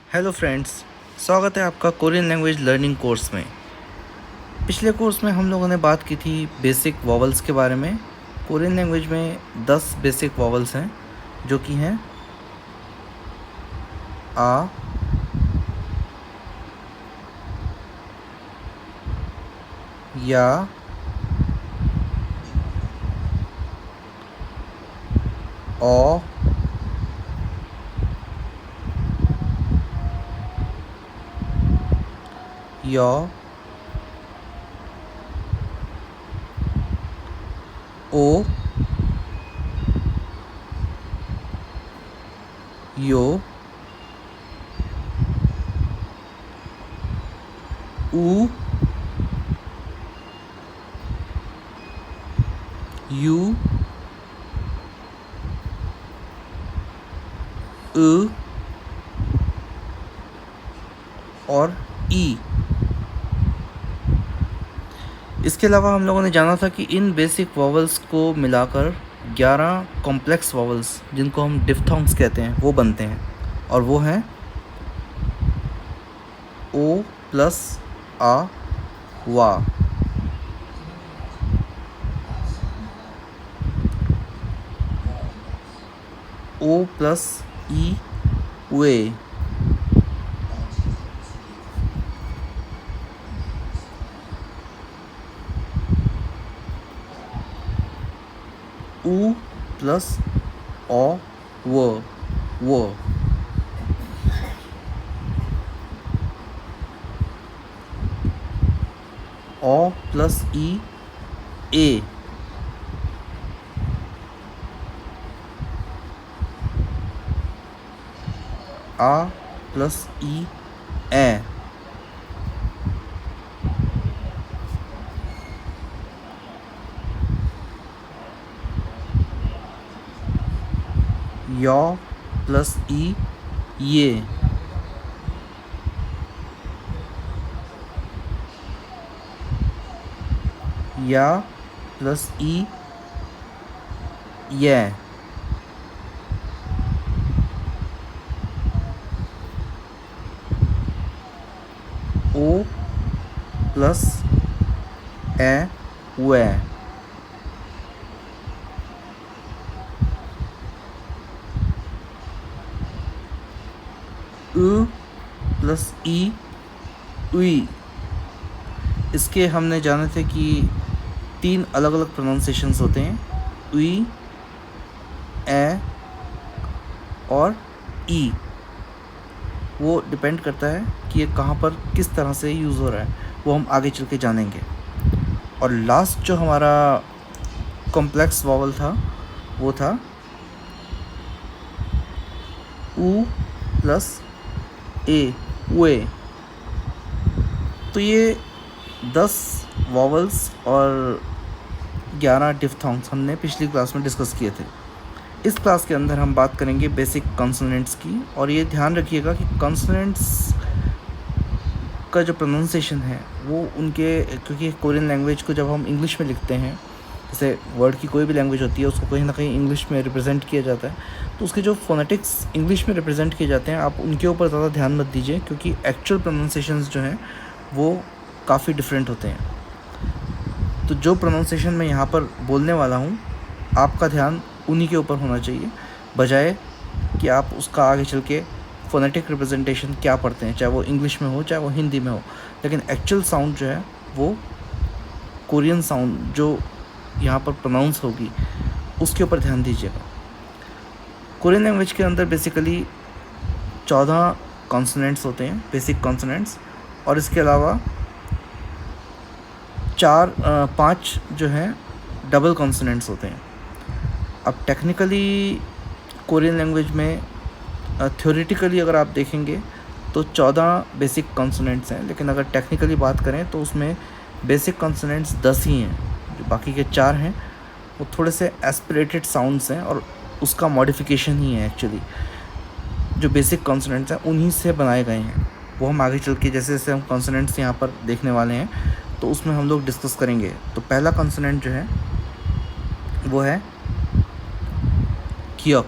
Hello friends, स्वागत है आपका कोरियन लैंग्वेज लर्निंग कोर्स में। पिछले कोर्स में हम लोगों ने बात की थी बेसिक वॉवल्स के बारे में। कोरियन लैंग्वेज में 10 बेसिक वॉवल्स हैं जो कि हैं आ, या, ओ, यो, ओ, यो, ऊ, यू, उ और ई। इसके अलावा हम लोगों ने जाना था कि इन बेसिक वॉवल्स को मिलाकर 11 कॉम्प्लेक्स वॉवल्स जिनको हम डिफ्थोंग्स कहते हैं वो बनते हैं, और वो हैं ओ प्लस आ, वा, ओ प्लस ई, वे, ऊ प्लस ओ, वो, ओ प्लस ई, ए, आ प्लस ई, ए, यो प्लस ई, ये, या प्लस ई, ये, ओ प्लस ए, वे, उ प्लस ई, उई। इसके हमने जाने थे कि 3 अलग अलग प्रोनाउंसिएशंस होते हैं, उई, ए और ई। वो डिपेंड करता है कि ये कहाँ पर किस तरह से यूज़ हो रहा है, वो हम आगे चल के जानेंगे। और लास्ट जो हमारा कॉम्प्लेक्स वॉवल था वो था ऊ प्लस ए, वे। तो ये 10 वॉवल्स और 11 डिफ्थोंग्स हमने पिछली क्लास में डिस्कस किए थे। इस क्लास के अंदर हम बात करेंगे बेसिक कॉन्सोनेंट्स की, और ये ध्यान रखिएगा कि कॉन्सोनेंट्स का जो प्रोनाउंसिएशन है वो उनके, क्योंकि कोरियन लैंग्वेज को जब हम इंग्लिश में लिखते हैं, जैसे वर्ड की कोई भी लैंग्वेज होती है उसको कहीं ना कहीं इंग्लिश में रिप्रेजेंट किया जाता है, तो उसके जो फोनेटिक्स इंग्लिश में रिप्रेजेंट किए जाते हैं आप उनके ऊपर ज़्यादा ध्यान मत दीजिए, क्योंकि एक्चुअल प्रोनाउंसिएशंस जो हैं वो काफ़ी डिफरेंट होते हैं। तो जो प्रोनाउंसिएशन मैं यहाँ पर बोलने वाला हूँ आपका ध्यान उन्हीं के ऊपर होना चाहिए, बजाय कि आप उसका आगे चल के फोनेटिक रिप्रेजेंटेशन क्या पढ़ते हैं, चाहे वो इंग्लिश में हो चाहे वो हिंदी में हो, लेकिन एक्चुअल साउंड जो है वो कोरियन साउंड जो यहाँ पर प्रोनाउंस होगी उसके ऊपर ध्यान दीजिएगा। कोरियन लैंग्वेज के अंदर बेसिकली 14 कॉन्सोनेंट्स होते हैं, बेसिक कॉन्सोनेंट्स, और इसके अलावा 5 जो हैं डबल कॉन्सोनेंट्स होते हैं। अब टेक्निकली कोरियन लैंग्वेज में थ्योरेटिकली अगर आप देखेंगे तो 14 बेसिक कॉन्सोनेंट्स हैं, लेकिन अगर टेक्निकली बात करें तो उसमें बेसिक कॉन्सोनेंट्स 10 ही हैं, जो बाकी के 4 हैं वो थोड़े से एस्पिरेटेड साउंड्स हैं और उसका मॉडिफिकेशन ही है। एक्चुअली जो बेसिक कॉन्सोनेंट्स हैं उन्हीं से बनाए गए हैं, वो हम आगे चल के जैसे जैसे हम कॉन्सोनेंट्स यहाँ पर देखने वाले हैं तो उसमें हम लोग डिस्कस करेंगे। तो पहला कॉन्सोनेंट जो है वो है क्योक।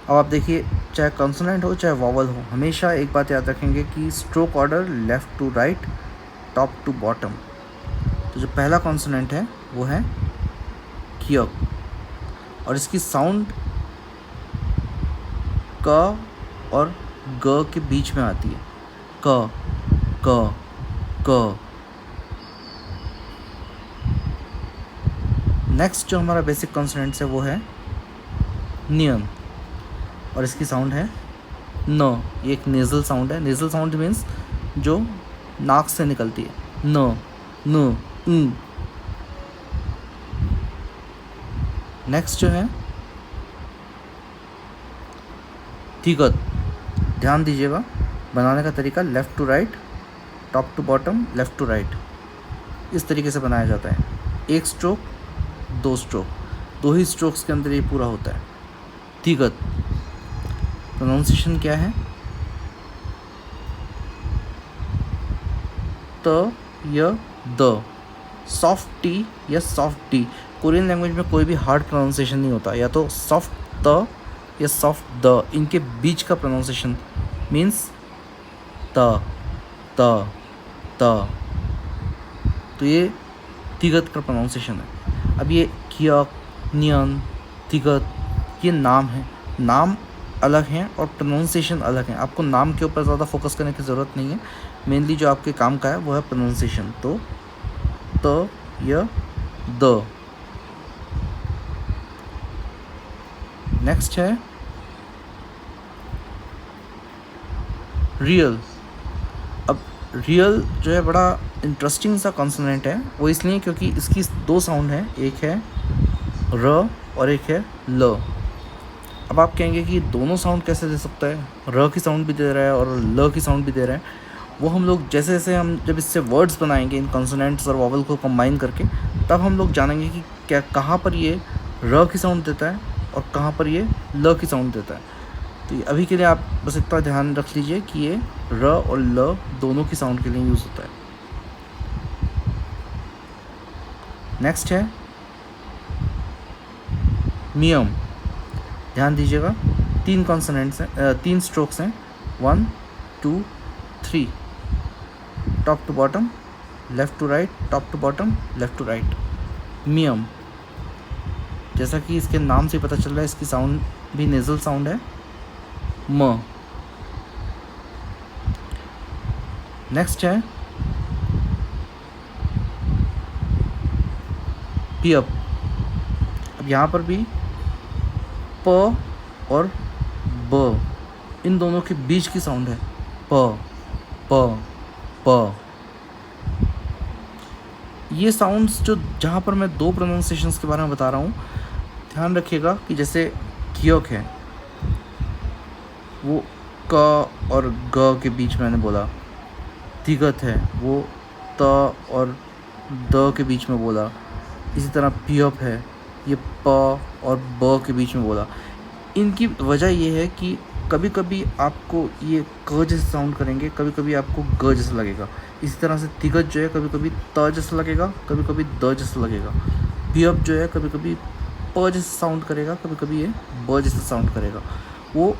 अब आप देखिए चाहे कॉन्सोनेंट हो चाहे वॉवल हो, हमेशा एक बात याद रखेंगे कि stroke order left to right, top to bottom. तो जो पहला कॉन्सोनेंट है वो है क्योक, और इसकी साउंड क और ग के बीच में आती है, क क क। नेक्स्ट जो हमारा बेसिक कॉन्सोनेंट्स है वो है नियन, और इसकी साउंड है न। ये एक नेज़ल साउंड है। नेज़ल साउंड मीन्स जो नाक से निकलती है, न न। नेक्स्ट जो है तिगत। ध्यान दीजिएगा, बनाने का तरीका left to right, top to bottom, left to right, इस तरीके से बनाया जाता है। एक स्ट्रोक, दो स्ट्रोक, दो ही स्ट्रोक्स के अंदर ये पूरा होता है। तिगत। प्रोनाउंसिएशन क्या है? त य द, सॉफ्ट टी या सॉफ्ट डी। कोरियन लैंग्वेज में कोई भी हार्ड प्रोनाउंसिएशन नहीं होता, या तो सॉफ्ट त या सॉफ्ट द, इनके बीच का प्रोनाउंसिएशन मीन्स त त त। तो ये तिगत का प्रोनाउंसिएशन है। अब ये क्योक, नियन, तिगत, ये नाम है। नाम अलग हैं और प्रोनाउंसिएशन अलग हैं। आपको नाम के ऊपर ज़्यादा फोकस करने की ज़रूरत नहीं है। मेनली जो आपके काम का है वो है प्रोनाउंसिएशन। तो त य द। नेक्स्ट है रियल। अब रियल जो है बड़ा इंटरेस्टिंग सा कॉन्सोनेंट है, वो इसलिए क्योंकि इसकी दो साउंड हैं, एक है र और एक है ल। अब आप कहेंगे कि दोनों साउंड कैसे दे सकता है, र की साउंड भी दे रहा है और ल की साउंड भी दे रहा है। वो हम लोग जैसे जैसे हम जब इससे वर्ड्स बनाएंगे, इन कॉन्सोनेंट्स और वॉवल को कंबाइन करके, तब हम लोग जानेंगे कि क्या कहाँ पर ये र की साउंड देता है और कहाँ पर ये ल की साउंड देता है। तो अभी के लिए आप बस इतना ध्यान रख लीजिए कि ये र और ल दोनों की साउंड के लिए यूज़ होता है। नेक्स्ट है मियम। ध्यान दीजिएगा, तीन कॉन्सोनेंट्स हैं, तीन स्ट्रोक्स हैं, 1 2 3, top to bottom, left to right, top to bottom, left to right. मियम, जैसा कि इसके नाम से पता चल रहा है, इसकी साउंड भी नेज़ल साउंड है, म। नेक्स्ट है पियप। अब यहाँ पर भी प और ब, इन दोनों के बीच की साउंड है, प प प। ये साउंड्स जो जहाँ पर मैं दो प्रोनाउंसिएशंस के बारे में बता रहा हूँ, ध्यान रखिएगा कि जैसे क्योक है वो क और ग के बीच में मैंने बोला, तिगत है वो त और द के बीच में बोला, इसी तरह पियप है ये प और ब के बीच में बोला। इनकी वजह ये है कि कभी कभी आपको ये क जैसे साउंड करेंगे, कभी कभी आपको ग जैसा लगेगा। इसी तरह से तिगत जो है कभी कभी त जैसा लगेगा, कभी कभी द जैसा लगेगा। पियप जो है कभी कभी प जैसा साउंड करेगा, कभी कभी ये ब जैसा साउंड करेगा। वो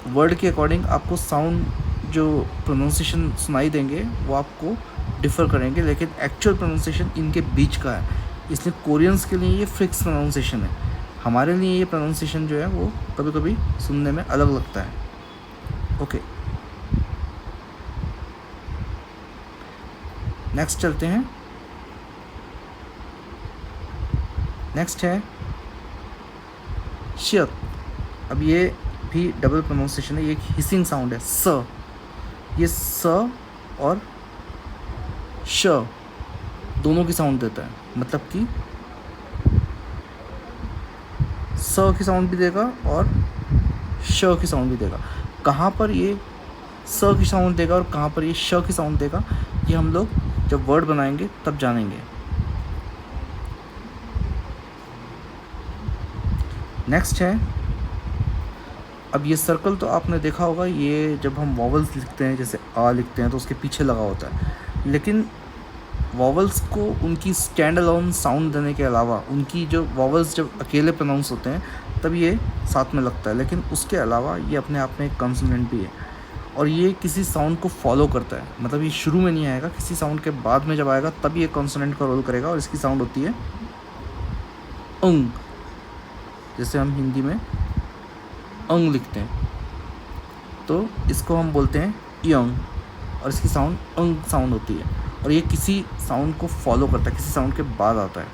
वर्ड के अकॉर्डिंग आपको साउंड जो प्रोनाउंसिएशन सुनाई देंगे वो आपको डिफ़र करेंगे, लेकिन एक्चुअल प्रोनाउंसिएशन इनके बीच का है। इसलिए कोरियंस के लिए ये फिक्स प्रोनाउंसिएशन है, हमारे लिए ये प्रोनाउंसिएशन जो है वो कभी कभी सुनने में अलग लगता है। ओके, नेक्स्ट चलते हैं। नेक्स्ट है शियत। अब ये भी डबल प्रोनाउंसिएशन है, ये एक हिसिंग साउंड है, स। ये स और श दोनों की साउंड देता है, मतलब कि स की साउंड भी देगा और श की साउंड भी देगा। कहाँ पर ये स की साउंड देगा और कहाँ पर ये श की साउंड देगा, ये हम लोग जब वर्ड बनाएंगे तब जानेंगे। नेक्स्ट है, अब ये सर्कल तो आपने देखा होगा, ये जब हम वॉवल्स लिखते हैं, जैसे आ लिखते हैं तो उसके पीछे लगा होता है। लेकिन वॉवल्स को उनकी स्टैंड अलोन साउंड देने के अलावा, उनकी जो वॉवल्स जब अकेले प्रोनाउंस होते हैं तब ये साथ में लगता है, लेकिन उसके अलावा ये अपने आप में एक कॉन्सोनेंट भी है और ये किसी साउंड को फॉलो करता है। मतलब ये शुरू में नहीं आएगा, किसी साउंड के बाद में जब आएगा तब ये कॉन्सोनेंट का रोल करेगा और इसकी साउंड होती है अंग। जैसे हम हिंदी में अंग लिखते हैं तो इसको हम बोलते हैं यंग और इसकी साउंड अंग साउंड होती है और ये किसी साउंड को फॉलो करता है, किसी साउंड के बाद आता है।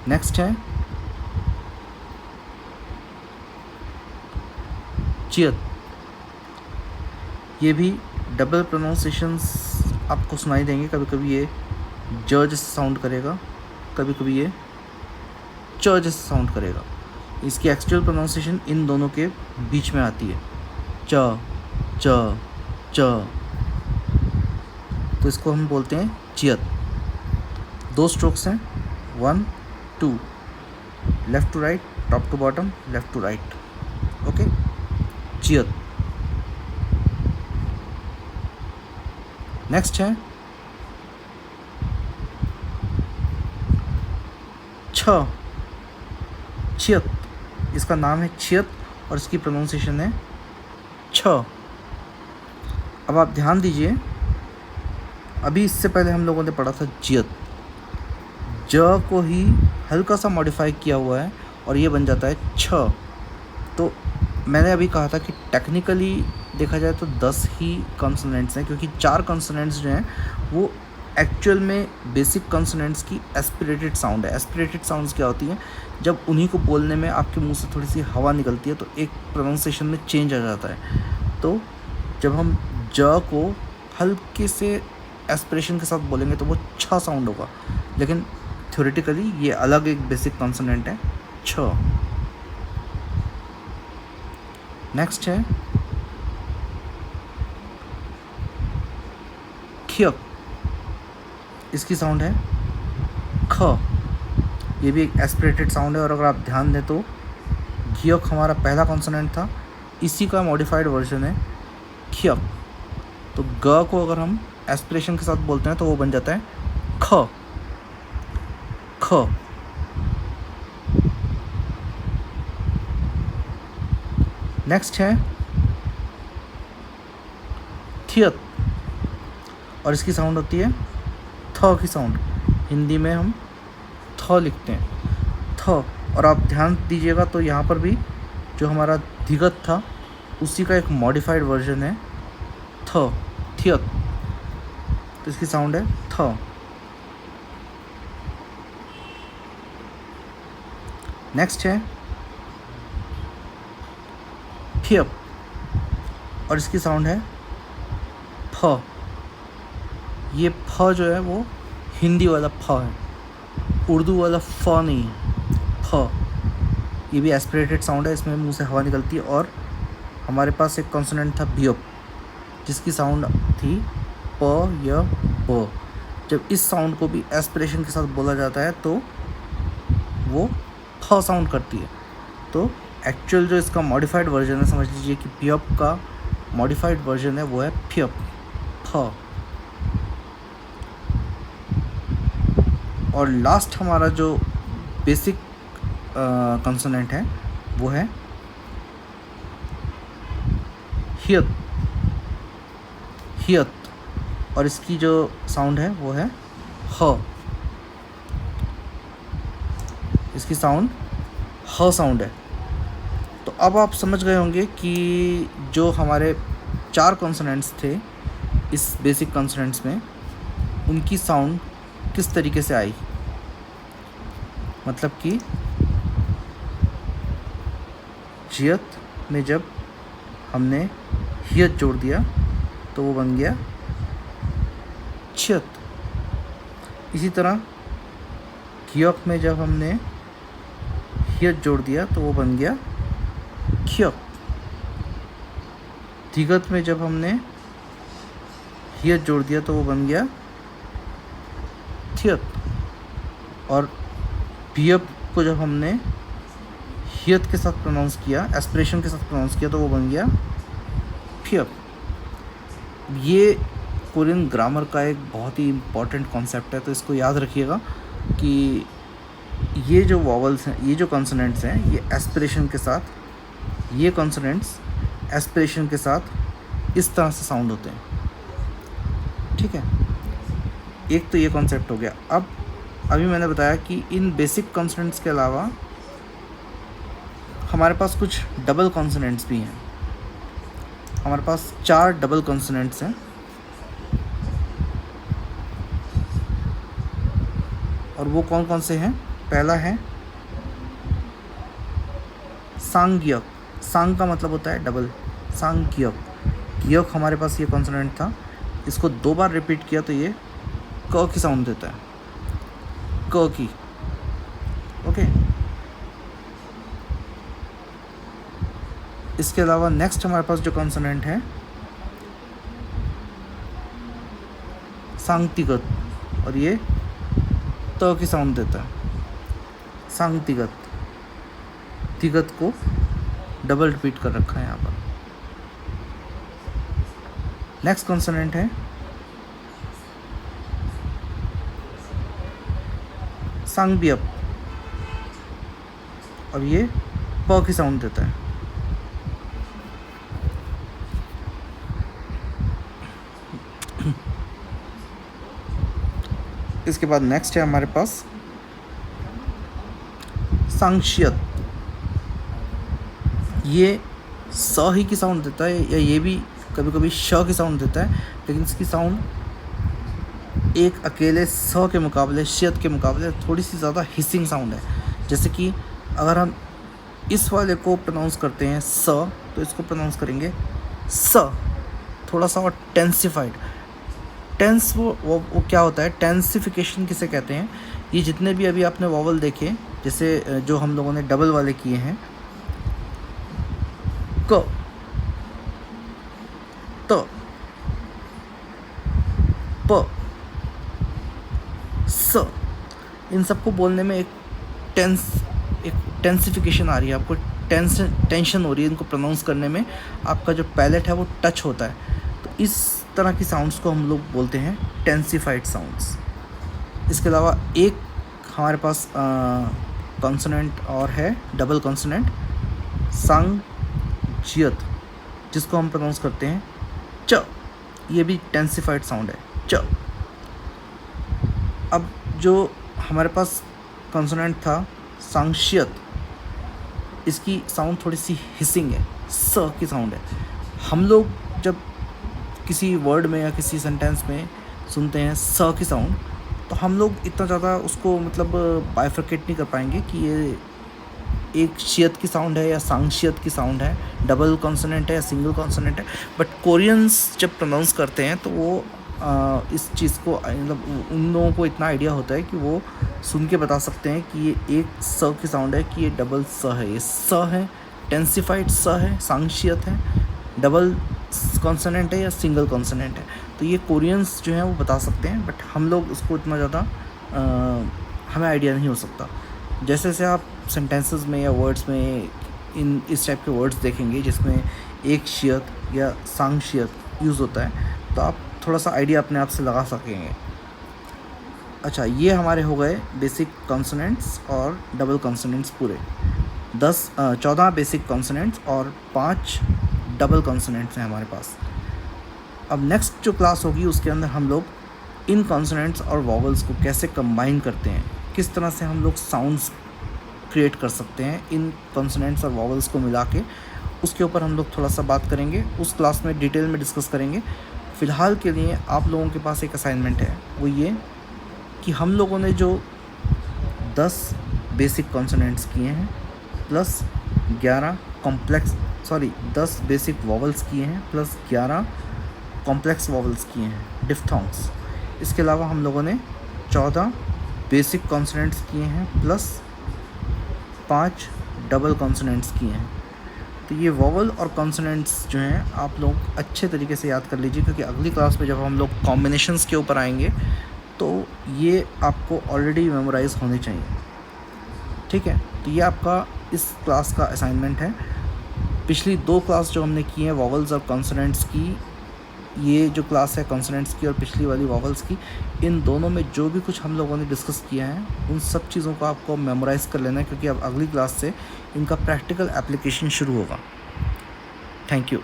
नेक्स्ट है चियत। ये भी डबल प्रोनाउंसिएशंस आपको सुनाई देंगे, कभी कभी ये ज जैसे साउंड करेगा, कभी कभी ये च जैसे साउंड करेगा। इसकी एक्चुअल प्रोनाउंसिएशन इन दोनों के बीच में आती है, च च च। तो इसको हम बोलते हैं चियत। 2 स्ट्रोक्स हैं, 1 2, left to right, top to bottom, left to right. Okay, चियत। नेक्स्ट है छ, चियत। इसका नाम है चियत और इसकी प्रोनाउंसिएशन है छ। अब आप ध्यान दीजिए, अभी इससे पहले हम लोगों ने पढ़ा था जियत। ज को ही हल्का सा मॉडिफाई किया हुआ है और ये बन जाता है छ। तो मैंने अभी कहा था कि टेक्निकली देखा जाए तो 10 ही कॉन्सोनेंट्स हैं, क्योंकि 4 कॉन्सोनेंट्स जो हैं वो एक्चुअल में बेसिक कॉन्सोनेंट्स की एस्पिरेटेड साउंड है। एस्पिरेटेड साउंड्स क्या होती हैं, जब उन्हीं को बोलने में आपके मुंह से थोड़ी सी हवा निकलती है तो एक प्रोनाउंसिएशन में चेंज आ जाता है। तो जब हम ज को हल्के से एस्पिरेशन के साथ बोलेंगे तो वो छ साउंड होगा, लेकिन थ्योरेटिकली ये अलग एक बेसिक कॉन्सोनेंट है, छ। नेक्स्ट है खियक। इसकी साउंड है ख। ये भी एक एस्पिरेटेड साउंड है और अगर आप ध्यान दें तो घियक हमारा पहला कॉन्सोनेंट था, इसी का मॉडिफाइड वर्जन है खियक। तो ग को अगर हम एस्पिरेशन के साथ बोलते हैं तो वो बन जाता है ख ख। नेक्स्ट है थियत और इसकी साउंड होती है थ की साउंड। हिंदी में हम थ लिखते हैं, थ। और आप ध्यान दीजिएगा तो यहाँ पर भी जो हमारा धिगत था उसी का एक मॉडिफाइड वर्जन है थ, थियत। तो इसकी साउंड है थ। नेक्स्ट है फियप और इसकी साउंड है फ। ये फ जो है वो हिंदी वाला फ है, उर्दू वाला फ नहीं, फ। ये भी एस्पिरेटेड साउंड है, इसमें मुंह से हवा निकलती है। और हमारे पास एक कॉन्सोनेंट था बियप जिसकी साउंड थी प या ब। जब इस साउंड को भी एस्पिरेशन के साथ बोला जाता है तो वो फ साउंड करती है। तो एक्चुअल जो इसका मॉडिफाइड वर्जन है, समझ लीजिए कि पियप का मॉडिफाइड वर्जन है वो है फियप, फ। और लास्ट हमारा जो बेसिक कंसोनेंट है वो है हियत, हियत। और इसकी जो साउंड है वो है ह। इसकी साउंड ह साउंड है। तो अब आप समझ गए होंगे कि जो हमारे 4 कॉन्सोनेंट्स थे इस बेसिक कॉन्सोनेंट्स में, उनकी साउंड किस तरीके से आई। मतलब कि जियत में जब हमने हियत जोड़ दिया तो वो बन गया छियत। इसी तरह खियक में जब हमने हियत जोड़ दिया तो वो बन गया खियक। धिगत में जब हमने हियत जोड़ दिया तो वो बन गया थियत। और पियप को जब हमने हियत के साथ प्रोनाउंस किया, एस्पिरेशन के साथ प्रोनाउंस किया, तो वो बन गया फियप। ये कोरियन ग्रामर का एक बहुत ही इम्पॉर्टेंट कॉन्सेप्ट है, तो इसको याद रखिएगा कि ये जो वॉवल्स हैं, ये जो कॉन्सोनेंट्स हैं, ये एस्पिरेशन के साथ, ये कॉन्सोनेंट्स एस्पिरेशन के साथ इस तरह से साउंड होते हैं। ठीक है, एक तो ये कॉन्सेप्ट हो गया। अब अभी मैंने बताया कि इन बेसिक कॉन्सोनेंट्स के अलावा हमारे पास कुछ डबल कॉन्सोनेंट्स भी हैं। हमारे पास 4 डबल कॉन्सोनेंट्स हैं, और वो कौन कौन से हैं? पहला है सांग्यक। सांग का मतलब होता है डबल, सांग्यक। ग्यक हमारे पास ये कॉन्सोनेंट था, इसको 2 बार रिपीट किया तो ये क की साउंड देता है, क की। ओके, इसके अलावा नेक्स्ट हमारे पास जो कॉन्सोनेंट है सांगतिगत, और ये त की साउंड देता है, सांगतिगत। तिगत को डबल रिपीट कर रखा है यहाँ पर। नेक्स्ट कॉन्सोनेंट है सांगबियप, और ये प की साउंड देता है। इसके बाद नेक्स्ट है हमारे पास सांक्षियत। ये स ही की साउंड देता है, या ये भी कभी कभी श की साउंड देता है, लेकिन इसकी साउंड एक अकेले स के मुकाबले, शियत के मुकाबले थोड़ी सी ज़्यादा हिसिंग साउंड है। जैसे कि अगर हम इस वाले को प्रोनाउंस करते हैं स, तो इसको प्रोनाउंस करेंगे स, थोड़ा सा और टेंसिफाइड। टेंस वो क्या होता है? टेंसिफिकेशन किसे कहते हैं? ये जितने भी अभी आपने वॉवल देखे, जैसे जो हम लोगों ने डबल वाले किए हैं, क, त, प, स, इन सबको बोलने में एक टेंसिफिकेशन आ रही है, आपको टेंशन हो रही है इनको प्रोनाउंस करने में, आपका जो पैलेट है वो टच होता है। तो इस तरह की साउंड्स को हम लोग बोलते हैं टेंसिफाइड साउंड्स। इसके अलावा एक हमारे पास कॉन्सोनेंट और है, डबल कॉन्सोनेंट सांगजियत, जिसको हम प्रोनाउंस करते हैं च। ये भी टेंसिफाइड साउंड है, च। अब जो हमारे पास कॉन्सोनेंट था सांक्षियत, इसकी साउंड थोड़ी सी हिसिंग है, स की साउंड है। हम लोग जब किसी वर्ड में या किसी सेंटेंस में सुनते हैं स की साउंड, तो हम लोग इतना ज़्यादा उसको मतलब बाइफरकेट नहीं कर पाएंगे कि ये एक शियत की साउंड है या सांगशियत की साउंड है, डबल कॉन्सोनेंट है या सिंगल कॉन्सोनेंट है। बट कोरियंस जब प्रोनाउंस करते हैं तो वो इस चीज़ को मतलब उन लोगों को इतना आइडिया होता है कि वो सुन के बता सकते हैं कि ये एक स की साउंड है, कि ये डबल स है, ये स है, टेंसिफाइड स है, सांगशियत है, डबल कॉन्सोनेंट है या सिंगल कॉन्सोनेंट है। तो ये कोरियंस जो हैं वो बता सकते हैं, बट हम लोग उसको इतना ज़्यादा हमें आइडिया नहीं हो सकता। जैसे जैसे आप सेंटेंसेस में या वर्ड्स में इस टाइप के वर्ड्स देखेंगे जिसमें एक शियत या सांगशियत यूज़ होता है, तो आप थोड़ा सा आइडिया अपने आप से लगा सकेंगे। अच्छा, ये हमारे हो गए बेसिक कॉन्सोनेंट्स और डबल कॉन्सोनेंट्स पूरे 14 बेसिक कॉन्सोनेंट्स और 5 डबल कॉन्सोनेंट्स हैं हमारे पास। अब नेक्स्ट जो क्लास होगी उसके अंदर हम लोग इन कॉन्सोनेंट्स और वॉवल्स को कैसे कंबाइन करते हैं, किस तरह से हम लोग साउंड्स क्रिएट कर सकते हैं इन कॉन्सोनेंट्स और वॉवल्स को मिला के, उसके ऊपर हम लोग थोड़ा सा बात करेंगे। उस क्लास में डिटेल में डिस्कस करेंगे। फ़िलहाल के लिए आप लोगों के पास एक असाइनमेंट है, वो ये कि हम लोगों ने जो 10 बेसिक कॉन्सोनेंट्स किए हैं प्लस 10 बेसिक वॉवल्स किए हैं प्लस 11 कॉम्प्लेक्स वॉवल्स किए हैं, डिफ्थोंग्स। इसके अलावा हम लोगों ने 14 बेसिक कॉन्सोनेंट्स किए हैं प्लस 5 डबल कॉन्सोनेंट्स किए हैं। तो ये वॉवल और कॉन्सोनेंट्स जो हैं आप लोग अच्छे तरीके से याद कर लीजिए, क्योंकि अगली क्लास में जब हम लोग कॉम्बिनेशंस के ऊपर आएंगे तो ये आपको ऑलरेडी मेमोराइज होने चाहिए। ठीक है, तो ये आपका इस क्लास का असाइनमेंट है। पिछली 2 क्लास जो हमने की हैं वॉवल्स और कॉन्सोनेंट्स की, ये जो क्लास है कॉन्सोनेंट्स की और पिछली वाली वॉवल्स की, इन दोनों में जो भी कुछ हम लोगों ने डिस्कस किया है उन सब चीज़ों को आपको मेमोराइज़ कर लेना है, क्योंकि अब अगली क्लास से इनका प्रैक्टिकल एप्लीकेशन शुरू होगा। Thank you.